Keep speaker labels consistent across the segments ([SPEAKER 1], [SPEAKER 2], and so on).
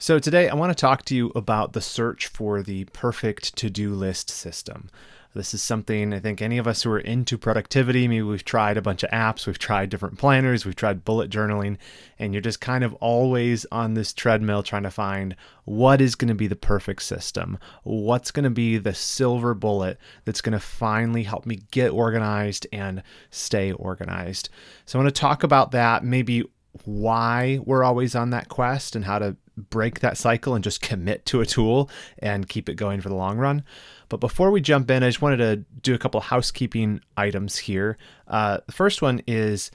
[SPEAKER 1] So today I want to talk to you about the search for the perfect to-do list system. This is something I think any of us who are into productivity, maybe we've tried a bunch of apps, we've tried different planners, we've tried bullet journaling, and you're just kind of always on this treadmill trying to find what is going to be the perfect system, what's going to be the silver bullet that's going to finally help me get organized and stay organized. So I want to talk about that, maybe why we're always on that quest and how to break that cycle and just commit to a tool and keep it going for the long run. But before we jump in, I just wanted to do a couple of housekeeping items here. The first one is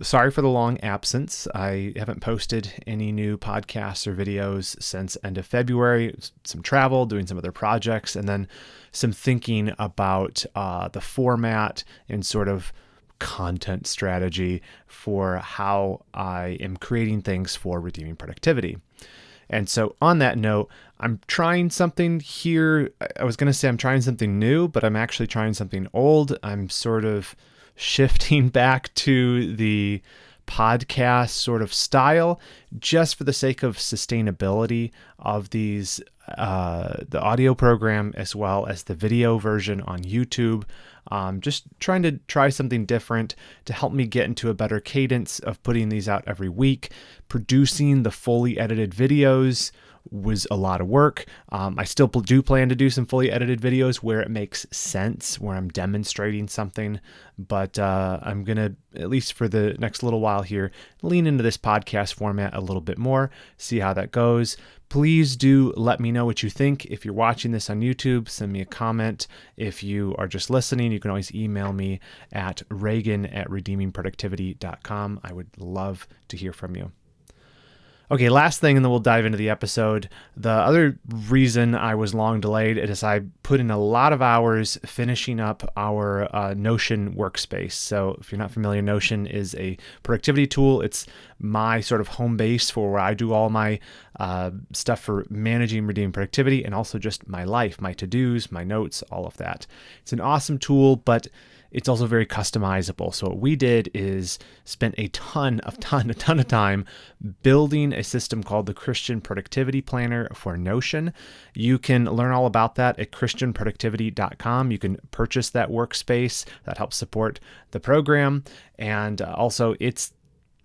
[SPEAKER 1] sorry for the long absence. I haven't posted any new podcasts or videos since end of February. Some travel, doing some other projects, and then some thinking about the format and sort of content strategy for how I am creating things for Redeeming Productivity. And so on that note, I'm trying something here. I was going to say I'm trying something new, but I'm actually trying something old. I'm sort of shifting back to the podcast sort of style just for the sake of sustainability of these, the audio program as well as the video version on YouTube. Just trying to try something different to help me get into a better cadence of putting these out every week. Producing the fully edited videos was a lot of work. I still do plan to do some fully edited videos where it makes sense, where I'm demonstrating something, but I'm going to, at least for the next little while here, lean into this podcast format a little bit more, see how that goes. Please do let me know what you think. If you're watching this on YouTube, send me a comment. If you are just listening, you can always email me at reagan@redeemingproductivity.com. I would love to hear from you. Okay, last thing, and then we'll dive into the episode. The other reason I was long delayed is I put in a lot of hours finishing up our Notion workspace. So if you're not familiar, Notion is a productivity tool. It's my sort of home base for where I do all my stuff for managing Redeeming Productivity and also just my life, my to-dos, my notes, all of that. It's an awesome tool, but it's also very customizable. So what we did is spent a ton of time building a system called the Christian Productivity Planner for Notion. You can learn all about that at christianproductivity.com. You can purchase that workspace that helps support the program. And also it's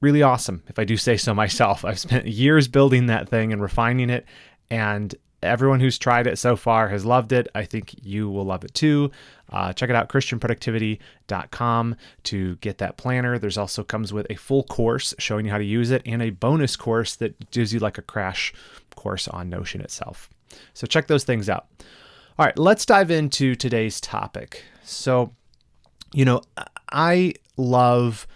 [SPEAKER 1] really awesome, if I do say so myself. I've spent years building that thing and refining it, and everyone who's tried it so far has loved it. I think you will love it too. Check it out, christianproductivity.com to get that planner. There's also comes with a full course showing you how to use it and a bonus course that gives you like a crash course on Notion itself. So check those things out. All right, let's dive into today's topic. So, I love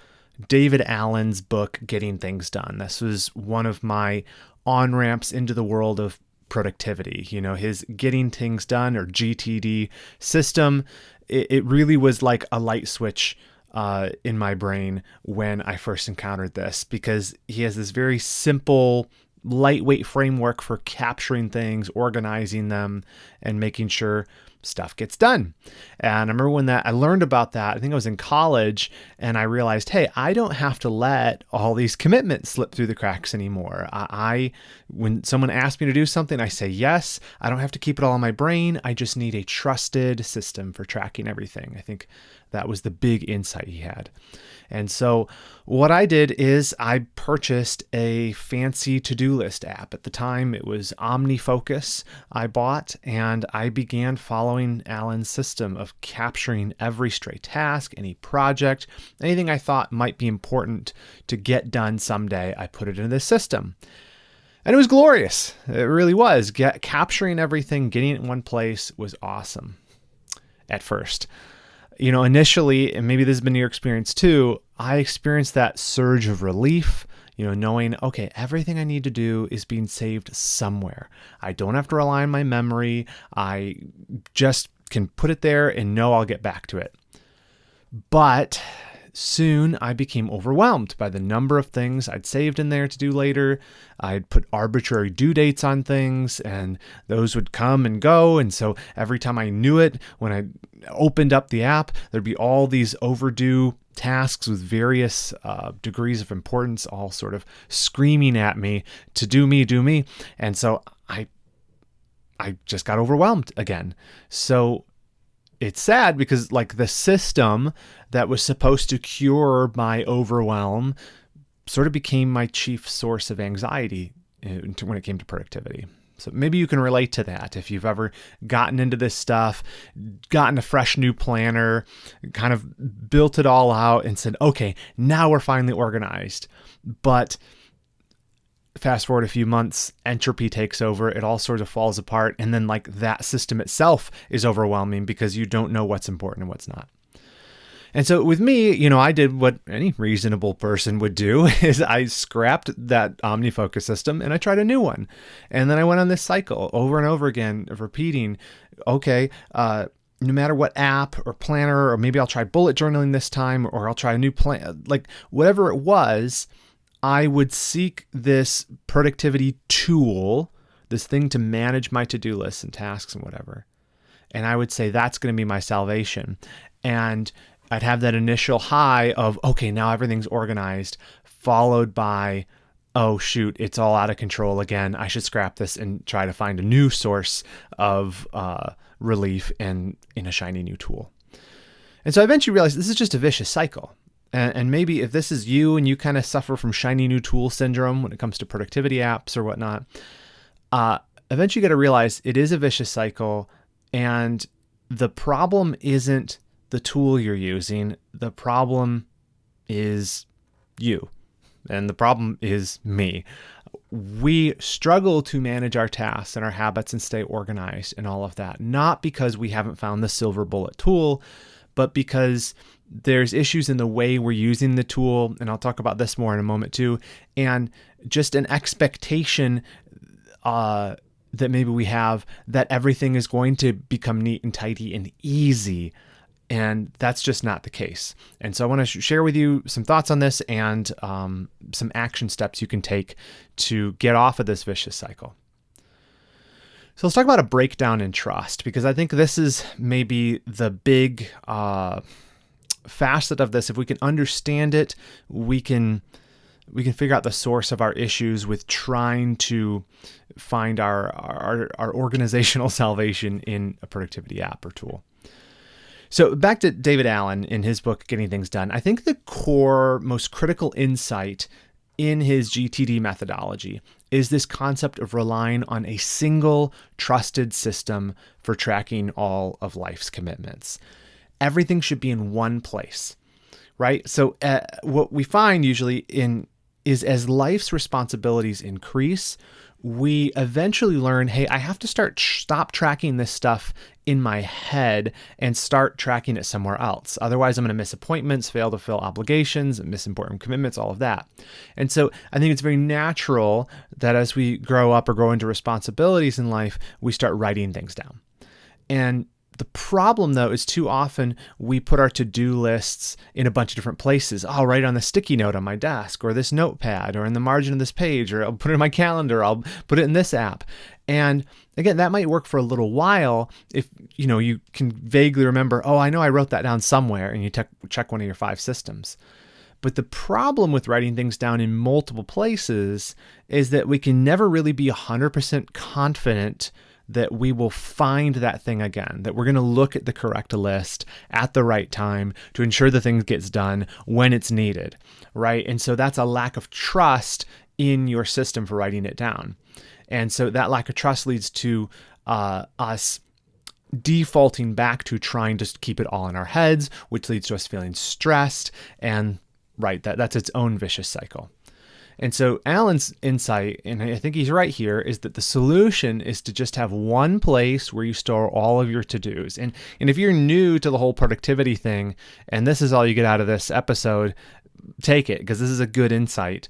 [SPEAKER 1] David Allen's book, Getting Things Done. This was one of my on-ramps into the world of productivity. His Getting Things Done, or GTD system, it really was like a light switch in my brain when I first encountered this, because he has this very simple, lightweight framework for capturing things, organizing them, and making sure stuff gets done. And I remember when I learned about that, I think I was in college, and I realized, hey, I don't have to let all these commitments slip through the cracks anymore. When someone asks me to do something, I say yes. I don't have to keep it all in my brain. I just need a trusted system for tracking everything. I think that was the big insight he had. And so what I did is I purchased a fancy to-do list app. At the time, it was OmniFocus I bought, and I began following Alan's system of capturing every stray task, any project, anything I thought might be important to get done someday. I put it into this system. And it was glorious. It really was. Capturing everything, getting it in one place was awesome at first. Initially, and maybe this has been your experience too, I experienced that surge of relief, knowing, okay, everything I need to do is being saved somewhere. I don't have to rely on my memory. I just can put it there and know I'll get back to it. But soon I became overwhelmed by the number of things I'd saved in there to do later. I'd put arbitrary due dates on things, and those would come and go. And so every time I knew it, when I opened up the app, there'd be all these overdue tasks with various degrees of importance, all sort of screaming at me to do me. And so I just got overwhelmed again. So it's sad because like the system that was supposed to cure my overwhelm sort of became my chief source of anxiety when it came to productivity. So maybe you can relate to that if you've ever gotten into this stuff, gotten a fresh new planner, kind of built it all out and said, okay, now we're finally organized. But fast forward a few months, entropy takes over, it all sort of falls apart. And then like that system itself is overwhelming because you don't know what's important and what's not. And so with me, I did what any reasonable person would do is I scrapped that OmniFocus system and I tried a new one. And then I went on this cycle over and over again of repeating, okay, no matter what app or planner, or maybe I'll try bullet journaling this time, or I'll try a new plan, like whatever it was, I would seek this productivity tool, this thing to manage my to-do lists and tasks and whatever. And I would say that's going to be my salvation. And I'd have that initial high of, okay, now everything's organized, followed by, oh shoot, it's all out of control again. I should scrap this and try to find a new source of relief in a shiny new tool. And so I eventually realized this is just a vicious cycle. And maybe if this is you and you kind of suffer from shiny new tool syndrome when it comes to productivity apps or whatnot, eventually you got to realize it is a vicious cycle. And the problem isn't the tool you're using. The problem is you. And the problem is me. We struggle to manage our tasks and our habits and stay organized and all of that, not because we haven't found the silver bullet tool, but because there's issues in the way we're using the tool. And I'll talk about this more in a moment too. And just an expectation that maybe we have that everything is going to become neat and tidy and easy. And that's just not the case. And so I want to share with you some thoughts on this and some action steps you can take to get off of this vicious cycle. So let's talk about a breakdown in trust, because I think this is maybe the big facet of this. If we can understand it, we can figure out the source of our issues with trying to find our organizational salvation in a productivity app or tool. So back to David Allen in his book, Getting Things Done. I think the core, most critical insight in his GTD methodology is this concept of relying on a single trusted system for tracking all of life's commitments. Everything should be in one place, right? So what we find usually is as life's responsibilities increase, we eventually learn, hey, I have to stop tracking this stuff in my head and start tracking it somewhere else. Otherwise, I'm going to miss appointments, fail to fill obligations, miss important commitments, all of that. And so I think it's very natural that as we grow up or grow into responsibilities in life, we start writing things down. And the problem, though, is too often we put our to-do lists in a bunch of different places. I'll write on the sticky note on my desk or this notepad or in the margin of this page, or I'll put it in my calendar. I'll put it in this app. And again, that might work for a little while if you can vaguely remember, oh, I know I wrote that down somewhere, and you check one of your 5 systems. But the problem with writing things down in multiple places is that we can never really be 100% confident that we will find that thing again, that we're going to look at the correct list at the right time to ensure the thing gets done when it's needed, right? And so that's a lack of trust in your system for writing it down. And so that lack of trust leads to us defaulting back to trying to keep it all in our heads, which leads to us feeling stressed. And right, that's its own vicious cycle. And so Alan's insight, and I think he's right here, is that the solution is to just have one place where you store all of your to-dos. And if you're new to the whole productivity thing, and this is all you get out of this episode, take it, because this is a good insight.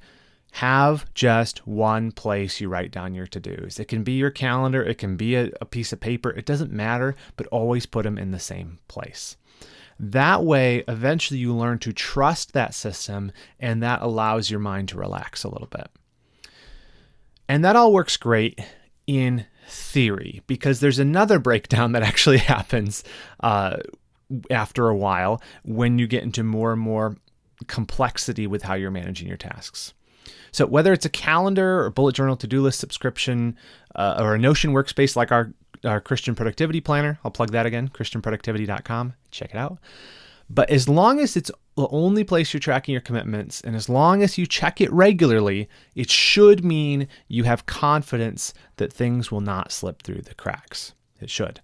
[SPEAKER 1] Have just one place you write down your to-dos. It can be your calendar, it can be a piece of paper, it doesn't matter, but always put them in the same place. That way, eventually you learn to trust that system, and that allows your mind to relax a little bit. And that all works great in theory, because there's another breakdown that actually happens after a while when you get into more and more complexity with how you're managing your tasks. So whether it's a calendar or bullet journal to-do list subscription or a Notion workspace like our Christian Productivity Planner, I'll plug that again, christianproductivity.com, check it out. But as long as it's the only place you're tracking your commitments, and as long as you check it regularly, it should mean you have confidence that things will not slip through the cracks. It should.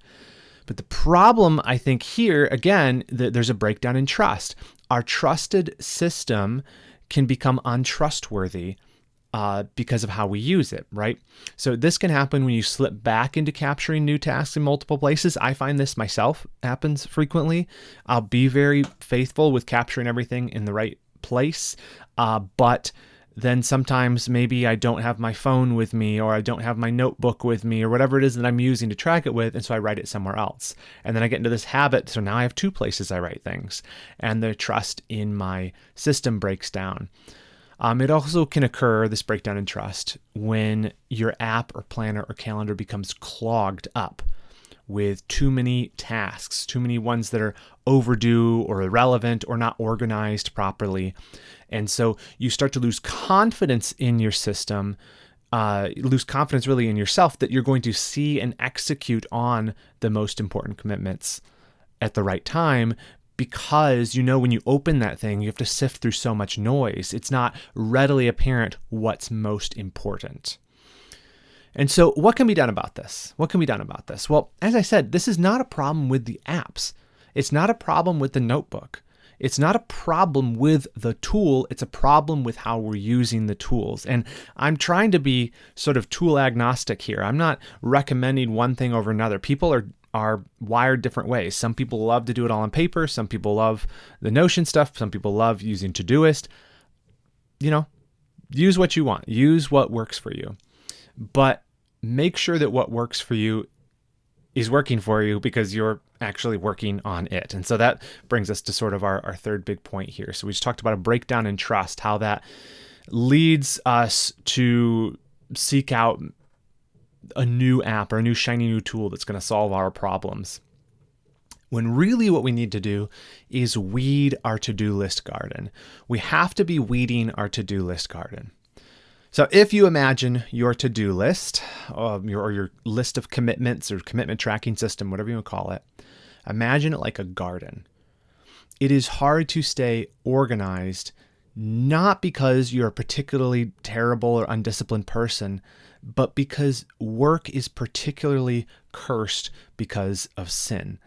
[SPEAKER 1] But the problem, I think here, again, there's a breakdown in trust. Our trusted system can become untrustworthy because of how we use it, right? So this can happen when you slip back into capturing new tasks in multiple places. I find this myself happens frequently. I'll be very faithful with capturing everything in the right place, but then sometimes maybe I don't have my phone with me, or I don't have my notebook with me, or whatever it is that I'm using to track it with, and so I write it somewhere else. And then I get into this habit, so now I have two places I write things, and the trust in my system breaks down. It also can occur, this breakdown in trust, when your app or planner or calendar becomes clogged up with too many tasks, too many ones that are overdue or irrelevant or not organized properly. And so you start to lose confidence in your system, lose confidence really in yourself that you're going to see and execute on the most important commitments at the right time, because you know when you open that thing, you have to sift through so much noise. It's not readily apparent what's most important. And so what can be done about this? What can be done about this? Well, as I said, this is not a problem with the apps. It's not a problem with the notebook. It's not a problem with the tool. It's a problem with how we're using the tools. And I'm trying to be sort of tool agnostic here. I'm not recommending one thing over another. People are wired different ways. Some people love to do it all on paper. Some people love the Notion stuff. Some people love using Todoist. You know, use what you want. Use what works for you. But make sure that what works for you is working for you because you're actually working on it. And so that brings us to sort of our third big point here. So we just talked about a breakdown in trust, how that leads us to seek out a new app or a new shiny new tool that's going to solve our problems, when really what we need to do is weed our to-do list garden. We have to be weeding our to-do list garden. So if you imagine your to-do list or your list of commitments or commitment tracking system, whatever you want to call it, imagine it like a garden. It is hard to stay organized, not because you're a particularly terrible or undisciplined person, but because work is particularly cursed because of sin.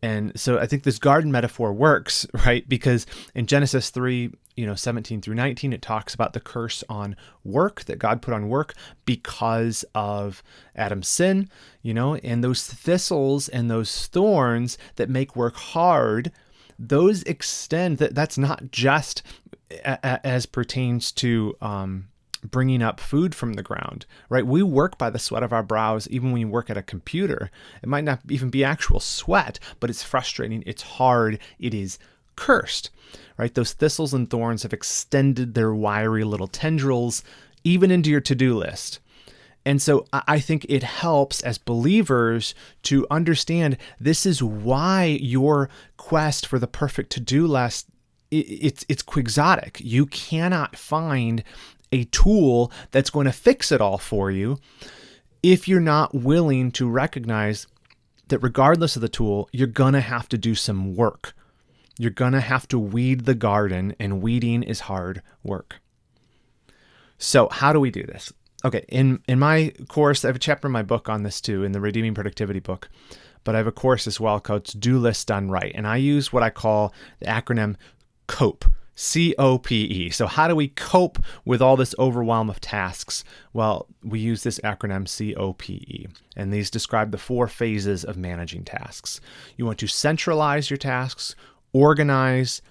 [SPEAKER 1] And so I think this garden metaphor works, right? Because in Genesis 3, 17 through 19, it talks about the curse on work that God put on work because of Adam's sin, and those thistles and those thorns that make work hard, those extend, that's not just as pertains to bringing up food from the ground, right? We work by the sweat of our brows, even when you work at a computer. It might not even be actual sweat, but it's frustrating, it's hard, it is cursed, right? Those thistles and thorns have extended their wiry little tendrils even into your to-do list. And so I think it helps as believers to understand this is why your quest for the perfect to-do list, it's quixotic. You cannot find a tool that's going to fix it all for you if you're not willing to recognize that regardless of the tool, you're going to have to do some work. You're going to have to weed the garden, and weeding is hard work. So how do we do this? Okay, in my course, I have a chapter in my book on this too, in the Redeeming Productivity book, but I have a course as well called To-Do List Done Right, and I use what I call the acronym COPE. COPE. So how do we cope with all this overwhelm of tasks? Well, we use this acronym COPE, and these describe the 4 phases of managing tasks. You want to centralize your tasks, organize,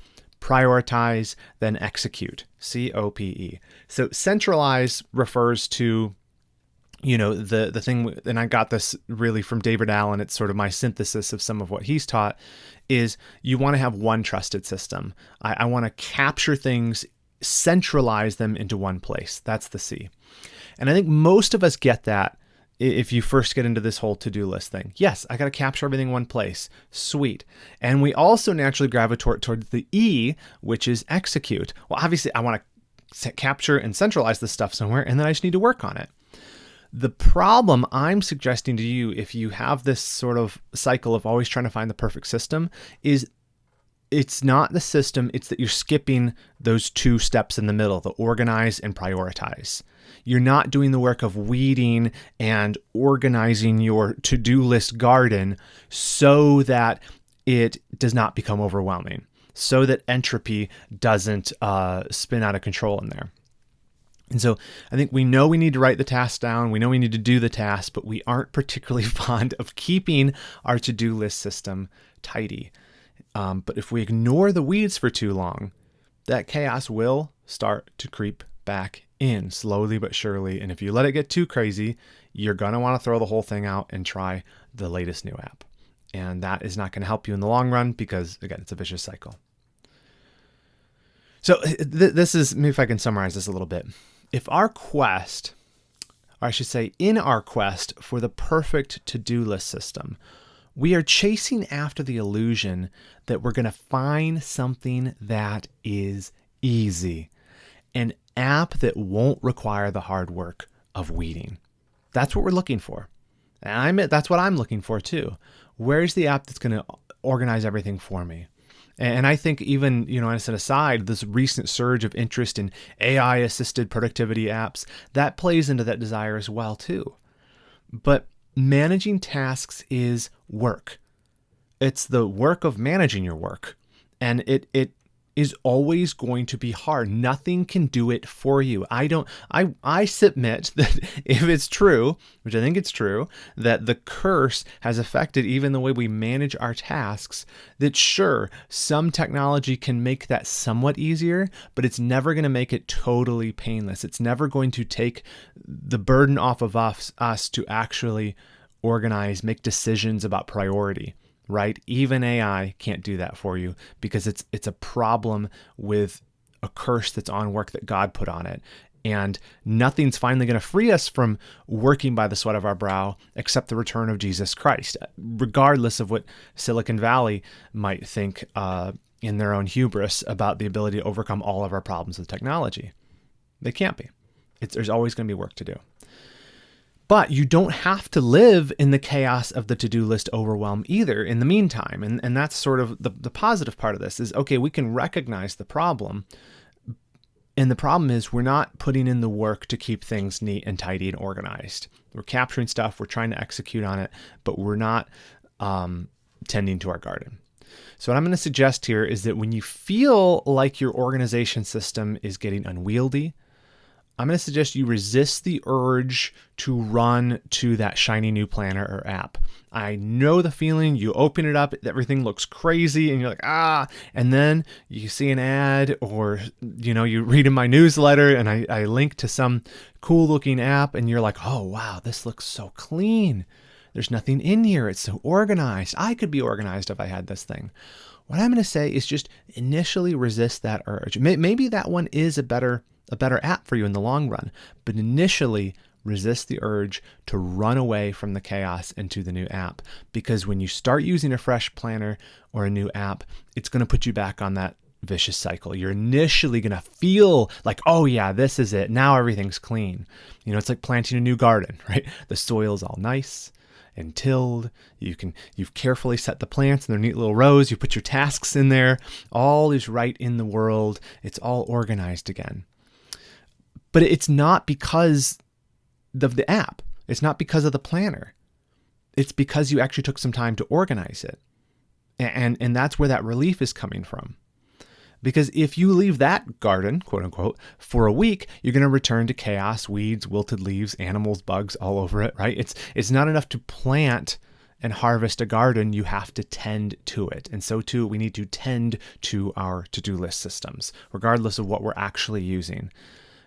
[SPEAKER 1] prioritize, then execute. COPE. So centralize refers to the thing, and I got this really from David Allen, it's sort of my synthesis of some of what he's taught, is you want to have one trusted system. I want to capture things, centralize them into one place. That's the C. And I think most of us get that if you first get into this whole to-do list thing. Yes, I got to capture everything in one place. Sweet. And we also naturally gravitate towards the E, which is execute. Well, obviously I want to capture and centralize this stuff somewhere, and then I just need to work on it. The problem I'm suggesting to you, if you have this sort of cycle of always trying to find the perfect system, is it's not the system, it's that you're skipping those two steps in the middle, the organize and prioritize. You're not doing the work of weeding and organizing your to-do list garden so that it does not become overwhelming, so that entropy doesn't spin out of control in there. And so I think we know we need to write the task down. We know we need to do the task, but we aren't particularly fond of keeping our to-do list system tidy. But if we ignore the weeds for too long, that chaos will start to creep back in slowly but surely. And if you let it get too crazy, you're going to want to throw the whole thing out and try the latest new app. And that is not going to help you in the long run because, again, it's a vicious cycle. So this is, maybe if I can summarize this a little bit. If our quest, or I should say in our quest for the perfect to-do list system, we are chasing after the illusion that we're going to find something that is easy, an app that won't require the hard work of weeding. That's what we're looking for. And I admit that's what I'm looking for too. Where's the app that's going to organize everything for me? And I think even, as an aside, this recent surge of interest in AI-assisted productivity apps, that plays into that desire as well too. But managing tasks is work. It's the work of managing your work. And it is always going to be hard. Nothing can do it for you. I submit that if it's true, which I think it's true, that the curse has affected even the way we manage our tasks, that sure, some technology can make that somewhat easier, but it's never going to make it totally painless. It's never going to take the burden off of us to actually organize, make decisions about priority. Right? Even AI can't do that for you because it's a problem with a curse that's on work that God put on it. And nothing's finally going to free us from working by the sweat of our brow except the return of Jesus Christ, regardless of what Silicon Valley might think in their own hubris about the ability to overcome all of our problems with technology. They can't be. There's always going to be work to do. But you don't have to live in the chaos of the to-do list overwhelm either in the meantime. And that's sort of the positive part of this is, okay, we can recognize the problem. And the problem is we're not putting in the work to keep things neat and tidy and organized. We're capturing stuff, we're trying to execute on it, but we're not tending to our garden. So what I'm going to suggest here is that when you feel like your organization system is getting unwieldy, I'm going to suggest you resist the urge to run to that shiny new planner or app. I know the feeling. You open it up, everything looks crazy, and you're like, and then you see an ad or, you read in my newsletter and I link to some cool looking app and you're like, oh, wow, this looks so clean. There's nothing in here. It's so organized. I could be organized if I had this thing. What I'm going to say is just initially resist that urge. Maybe that one is a better app for you in the long run, but initially resist the urge to run away from the chaos into the new app, because when you start using a fresh planner or a new app, it's going to put you back on that vicious cycle. You're initially going to feel like, oh yeah, this is it. Now everything's clean. It's like planting a new garden, right? The soil's all nice and tilled. You've carefully set the plants in their neat little rows. You put your tasks in there. All is right in the world. It's all organized again. But it's not because of the app. It's not because of the planner. It's because you actually took some time to organize it. And that's where that relief is coming from. Because if you leave that garden, quote unquote, for a week, you're going to return to chaos, weeds, wilted leaves, animals, bugs all over it, right? It's not enough to plant and harvest a garden. You have to tend to it. And so too, we need to tend to our to-do list systems, regardless of what we're actually using.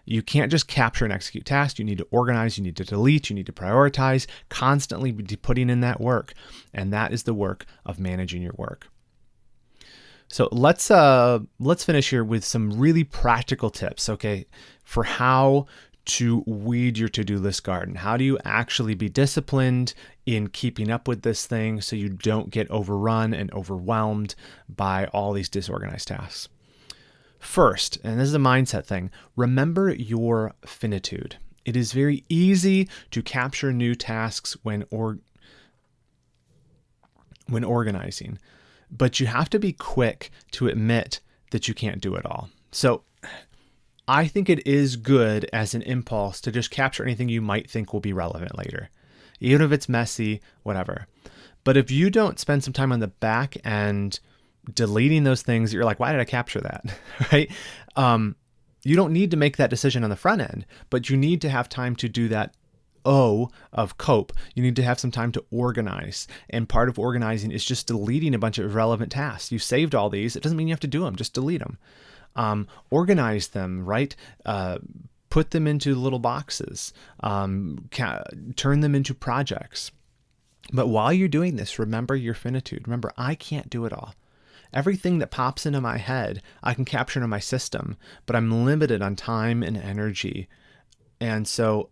[SPEAKER 1] You can't just capture and execute tasks. You need to organize, you need to delete, you need to prioritize, constantly be putting in that work. And that is the work of managing your work. So let's finish here with some really practical tips, okay, for how to weed your to-do list garden? How do you actually be disciplined in keeping up with this thing so you don't get overrun and overwhelmed by all these disorganized tasks? First, and this is a mindset thing, remember your finitude. It is very easy to capture new tasks when organizing, but you have to be quick to admit that you can't do it all. So I think it is good as an impulse to just capture anything you might think will be relevant later, even if it's messy, whatever. But if you don't spend some time on the back end deleting those things, you're like, why did I capture that? Right? You don't need to make that decision on the front end, but you need to have time to do that O of cope. You need to have some time to organize. And part of organizing is just deleting a bunch of irrelevant tasks. You saved all these. It doesn't mean you have to do them. Just delete them. Organize them, right? Put them into little boxes, turn them into projects. But while you're doing this, remember your finitude. Remember, I can't do it all. Everything that pops into my head, I can capture into my system, but I'm limited on time and energy. And so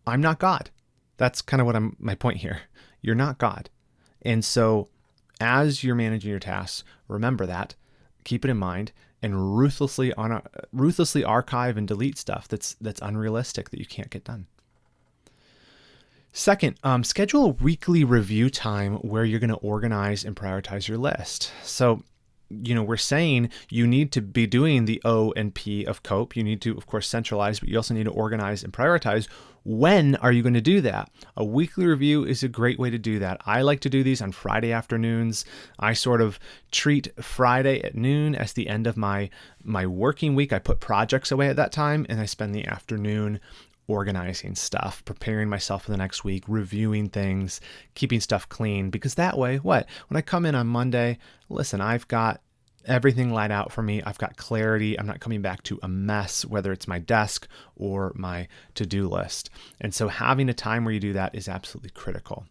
[SPEAKER 1] I'm not God. That's kind of what my point here. You're not God. And so as you're managing your tasks, remember that, keep it in mind, and ruthlessly archive and delete stuff that's unrealistic that you can't get done. Second, schedule a weekly review time where you're going to organize and prioritize your list. So, we're saying you need to be doing the O and P of cope. You need to, of course, centralize, but you also need to organize and prioritize. When are you going to do that? A weekly review is a great way to do that. I like to do these on Friday afternoons. I sort of treat Friday at noon as the end of my working week. I put projects away at that time, and I spend the afternoon organizing stuff, preparing myself for the next week, reviewing things, keeping stuff clean. Because that way, when I come in on Monday, listen, I've got everything laid out for me. I've got clarity. I'm not coming back to a mess, whether it's my desk or my to-do list. And so having a time where you do that is absolutely critical.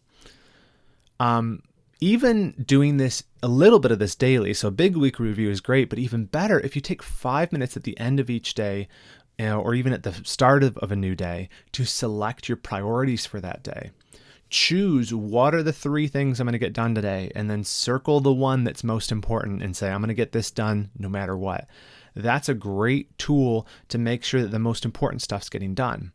[SPEAKER 1] Even doing this, a little bit of this daily, so a big week review is great, but even better if you take 5 minutes at the end of each day, or even at the start of a new day, to select your priorities for that day. Choose what are the 3 things I'm going to get done today, and then circle the one that's most important and say, I'm going to get this done no matter what. That's a great tool to make sure that the most important stuff's getting done.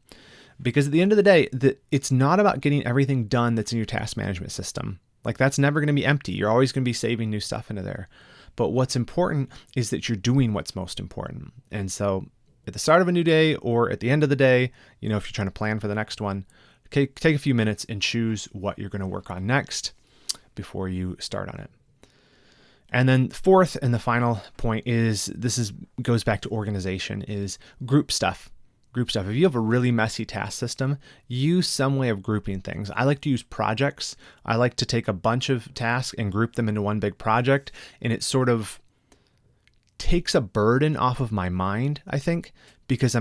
[SPEAKER 1] Because at the end of the day, it's not about getting everything done that's in your task management system. Like, that's never going to be empty. You're always going to be saving new stuff into there. But what's important is that you're doing what's most important. And so at the start of a new day or at the end of the day, if you're trying to plan for the next one, take a few minutes and choose what you're going to work on next before you start on it. And then fourth and the final point goes back to organization, is group stuff. If you have a really messy task system, use some way of grouping things. I like to use projects. I like to take a bunch of tasks and group them into one big project, and it sort of takes a burden off of my mind, I think, because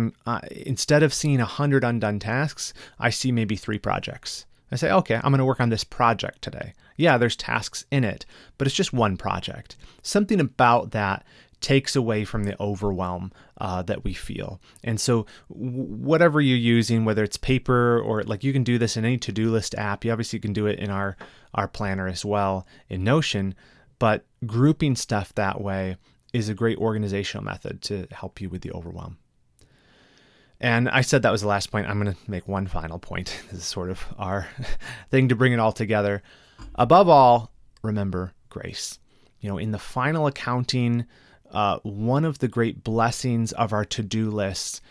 [SPEAKER 1] instead of seeing 100 undone tasks, I see maybe 3 projects. I say, okay, I'm going to work on this project today. Yeah, there's tasks in it, but it's just one project. Something about that takes away from the overwhelm that we feel. And so whatever you're using, whether it's paper or you can do this in any to-do list app. You obviously can do it in our planner as well in Notion, but grouping stuff that way is a great organizational method to help you with the overwhelm. And I said that was the last point. I'm going to make one final point. This is sort of our thing to bring it all together. Above all, remember grace. In the final accounting, one of the great blessings of our to-do lists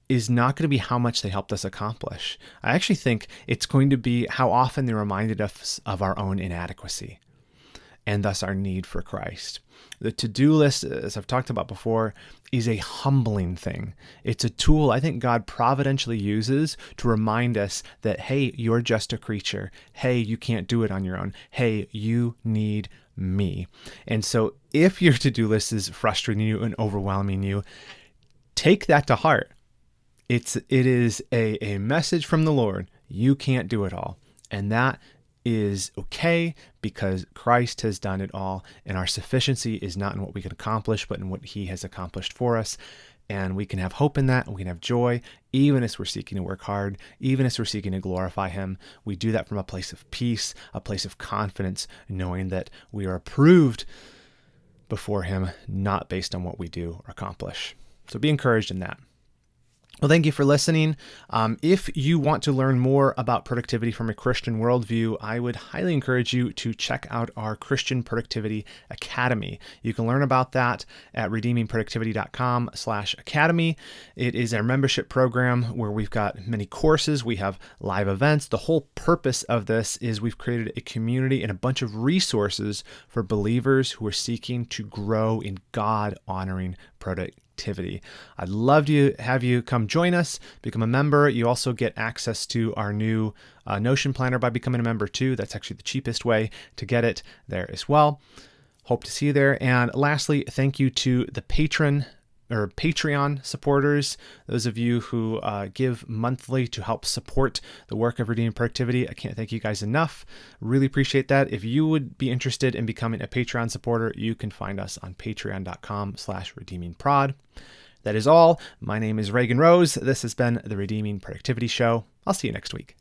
[SPEAKER 1] is not going to be how much they helped us accomplish. I actually think it's going to be how often they reminded us of our own inadequacy and thus our need for Christ. The to-do list, as I've talked about before, is a humbling thing. It's a tool I think God providentially uses to remind us that, hey, you're just a creature. Hey, you can't do it on your own. Hey, you need me. And so if your to-do list is frustrating you and overwhelming you, take that to heart. It is a message from the Lord. You can't do it all. And that is okay, because Christ has done it all, and our sufficiency is not in what we can accomplish, but in what he has accomplished for us. And we can have hope in that, and we can have joy, even as we're seeking to work hard, even as we're seeking to glorify Him. We do that from a place of peace, a place of confidence, knowing that we are approved before Him, not based on what we do or accomplish. So be encouraged in that. Well, thank you for listening. If you want to learn more about productivity from a Christian worldview, I would highly encourage you to check out our Christian Productivity Academy. You can learn about that at redeemingproductivity.com/academy. It is our membership program where we've got many courses. We have live events. The whole purpose of this is we've created a community and a bunch of resources for believers who are seeking to grow in God-honoring productivity. I'd love to have you come join us, become a member. You also get access to our new Notion planner by becoming a member too. That's actually the cheapest way to get it there as well. Hope to see you there. And lastly, thank you to the Patreon supporters, those of you who give monthly to help support the work of Redeeming Productivity. I can't thank you guys enough. Really appreciate that. If you would be interested in becoming a Patreon supporter, you can find us on patreon.com/redeemingprod. That is all. My name is Reagan Rose. This has been the Redeeming Productivity Show. I'll see you next week.